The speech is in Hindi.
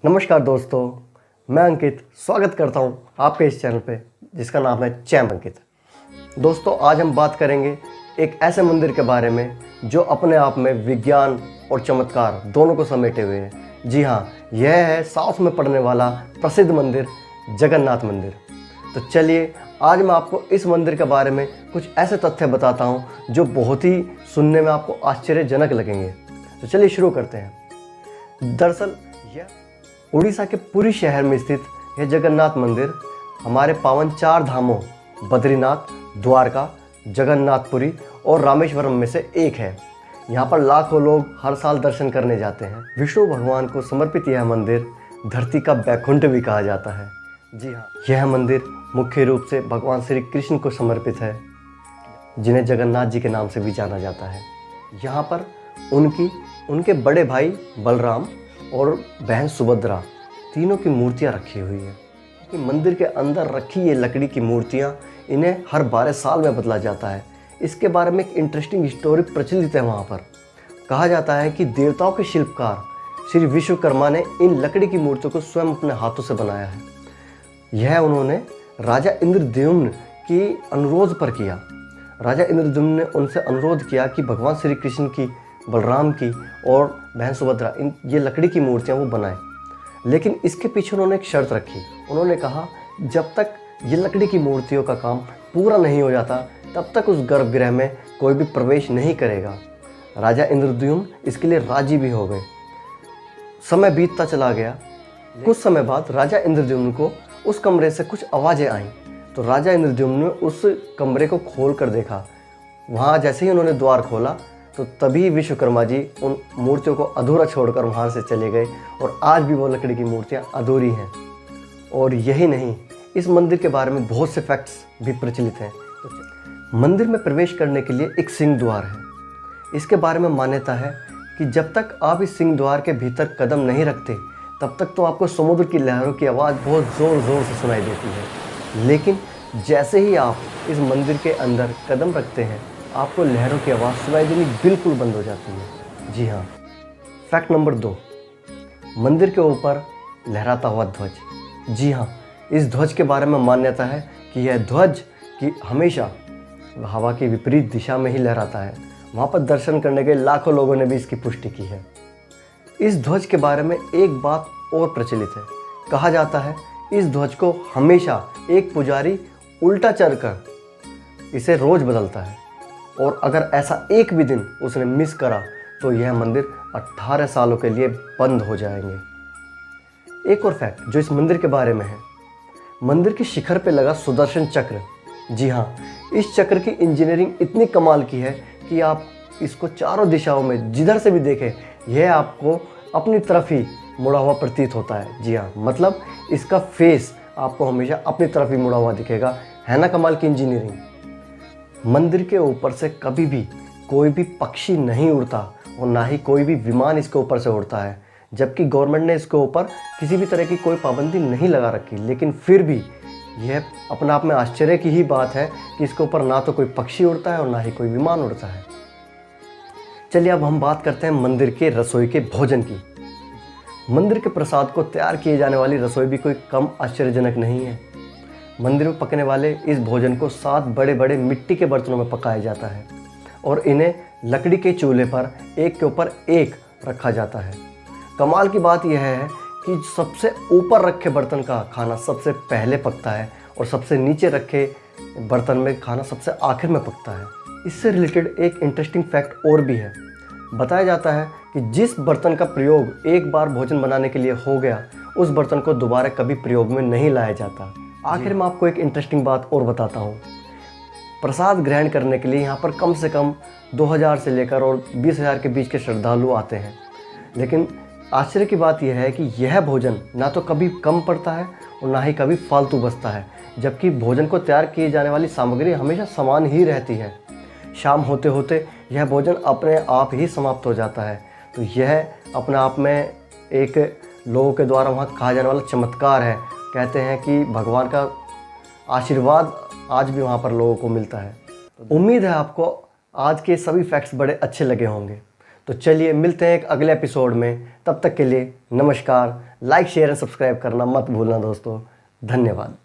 नमस्कार दोस्तों, मैं अंकित स्वागत करता हूं आपके इस चैनल पे जिसका नाम है चैम अंकित। दोस्तों, आज हम बात करेंगे एक ऐसे मंदिर के बारे में जो अपने आप में विज्ञान और चमत्कार दोनों को समेटे हुए है। जी हाँ, यह है साउथ में पड़ने वाला प्रसिद्ध मंदिर जगन्नाथ मंदिर। तो चलिए, आज मैं आपको इस मंदिर के बारे में कुछ ऐसे तथ्य बताता हूँ जो बहुत ही सुनने में आपको आश्चर्यजनक लगेंगे। तो चलिए शुरू करते हैं। दरअसल यह उड़ीसा के पुरी शहर में स्थित यह जगन्नाथ मंदिर हमारे पावन चार धामों बद्रीनाथ, द्वारका, जगन्नाथपुरी और रामेश्वरम में से एक है। यहाँ पर लाखों लोग हर साल दर्शन करने जाते हैं। विष्णु भगवान को समर्पित यह मंदिर धरती का बैकुंठ भी कहा जाता है। जी हाँ, यह मंदिर मुख्य रूप से भगवान श्री कृष्ण को समर्पित है, जिन्हें जगन्नाथ जी के नाम से भी जाना जाता है। यहाँ पर उनके बड़े भाई बलराम और बहन सुभद्रा तीनों की मूर्तियां रखी हुई है। कि मंदिर के अंदर रखी ये लकड़ी की मूर्तियां, इन्हें हर 12 साल में बदला जाता है। इसके बारे में एक इंटरेस्टिंग स्टोरी प्रचलित है। वहाँ पर कहा जाता है कि देवताओं के शिल्पकार श्री विश्वकर्मा ने इन लकड़ी की मूर्तियों को स्वयं अपने हाथों से बनाया है। यह उन्होंने राजा इंद्रद्युम्न की अनुरोध पर किया। राजा इंद्रद्युम्न ने उनसे अनुरोध किया कि भगवान श्री कृष्ण की, बलराम की और बहन सुभद्रा ये लकड़ी की मूर्तियाँ वो बनाएं। लेकिन इसके पीछे उन्होंने एक शर्त रखी। उन्होंने कहा, जब तक ये लकड़ी की मूर्तियों का काम पूरा नहीं हो जाता तब तक उस गर्भगृह में कोई भी प्रवेश नहीं करेगा। राजा इंद्रद्युम्न इसके लिए राजी भी हो गए। समय बीतता चला गया। कुछ समय बाद राजा इंद्रद्युम्न को उस कमरे से कुछ आवाज़ें आईं। तो राजा इंद्रद्युम्न ने उस कमरे को खोल कर देखा। वहाँ जैसे ही उन्होंने द्वार खोला तो तभी विश्वकर्मा जी उन मूर्तियों को अधूरा छोड़कर वहाँ से चले गए और आज भी वो लकड़ी की मूर्तियाँ अधूरी हैं। और यही नहीं, इस मंदिर के बारे में बहुत से फैक्ट्स भी प्रचलित हैं। मंदिर में प्रवेश करने के लिए एक सिंह द्वार है। इसके बारे में मान्यता है कि जब तक आप इस सिंह द्वार के भीतर कदम नहीं रखते तब तक तो आपको समुद्र की लहरों की आवाज़ बहुत ज़ोर ज़ोर से सुनाई देती है। लेकिन जैसे ही आप इस मंदिर के अंदर कदम रखते हैं आपको लहरों की आवाज़ सुनाई देनी बिल्कुल बंद हो जाती है। जी हाँ। फैक्ट नंबर 2, मंदिर के ऊपर लहराता हुआ ध्वज। जी हाँ, इस ध्वज के बारे में मान्यता है कि यह ध्वज की हमेशा हवा की विपरीत दिशा में ही लहराता है। वहाँ पर दर्शन करने के लाखों लोगों ने भी इसकी पुष्टि की है। इस ध्वज के बारे में एक बात और प्रचलित है। कहा जाता है इस ध्वज को हमेशा एक पुजारी उल्टा चढ़कर इसे रोज़ बदलता है, और अगर ऐसा एक भी दिन उसने मिस करा तो यह मंदिर 18 सालों के लिए बंद हो जाएंगे। एक और फैक्ट जो इस मंदिर के बारे में है, मंदिर की शिखर पे लगा सुदर्शन चक्र। जी हाँ, इस चक्र की इंजीनियरिंग इतनी कमाल की है कि आप इसको चारों दिशाओं में जिधर से भी देखें यह आपको अपनी तरफ ही मुड़ा हुआ प्रतीत होता है। जी हाँ, मतलब इसका फेस आपको हमेशा अपनी तरफ ही मुड़ा हुआ दिखेगा। है ना कमाल की इंजीनियरिंग। मंदिर के ऊपर से कभी भी कोई भी पक्षी नहीं उड़ता और ना ही कोई भी विमान इसके ऊपर से उड़ता है, जबकि गवर्नमेंट ने इसके ऊपर किसी भी तरह की कोई पाबंदी नहीं लगा रखी। लेकिन फिर भी यह अपने आप में आश्चर्य की ही बात है कि इसके ऊपर ना तो कोई पक्षी उड़ता है और ना ही कोई विमान उड़ता है। चलिए अब हम बात करते हैं मंदिर के रसोई के भोजन की। मंदिर के प्रसाद को तैयार किए जाने वाली रसोई भी कोई कम आश्चर्यजनक नहीं है। मंदिर में पकने वाले इस भोजन को 7 बड़े बड़े मिट्टी के बर्तनों में पकाया जाता है और इन्हें लकड़ी के चूल्हे पर एक के ऊपर एक रखा जाता है। कमाल की बात यह है कि सबसे ऊपर रखे बर्तन का खाना सबसे पहले पकता है और सबसे नीचे रखे बर्तन में खाना सबसे आखिर में पकता है। इससे रिलेटेड एक इंटरेस्टिंग फैक्ट और भी है। बताया जाता है कि जिस बर्तन का प्रयोग एक बार भोजन बनाने के लिए हो गया उस बर्तन को दोबारा कभी प्रयोग में नहीं लाया जाता। आखिर में आपको एक इंटरेस्टिंग बात और बताता हूँ। प्रसाद ग्रहण करने के लिए यहाँ पर कम से कम 2000 से लेकर और 20,000 के बीच के श्रद्धालु आते हैं। लेकिन आश्चर्य की बात यह है कि यह भोजन ना तो कभी कम पड़ता है और ना ही कभी फालतू बचता है, जबकि भोजन को तैयार किए जाने वाली सामग्री हमेशा समान ही रहती है। शाम होते होते यह भोजन अपने आप ही समाप्त हो जाता है। तो यह अपने आप में एक लोगों के द्वारा वहाँ कहा जाने वाला चमत्कार है। कहते हैं कि भगवान का आशीर्वाद आज भी वहाँ पर लोगों को मिलता है। उम्मीद है आपको आज के सभी फैक्ट्स बड़े अच्छे लगे होंगे। तो चलिए मिलते हैं एक अगले एपिसोड में। तब तक के लिए नमस्कार। लाइक शेयर एंड सब्सक्राइब करना मत भूलना दोस्तों। धन्यवाद।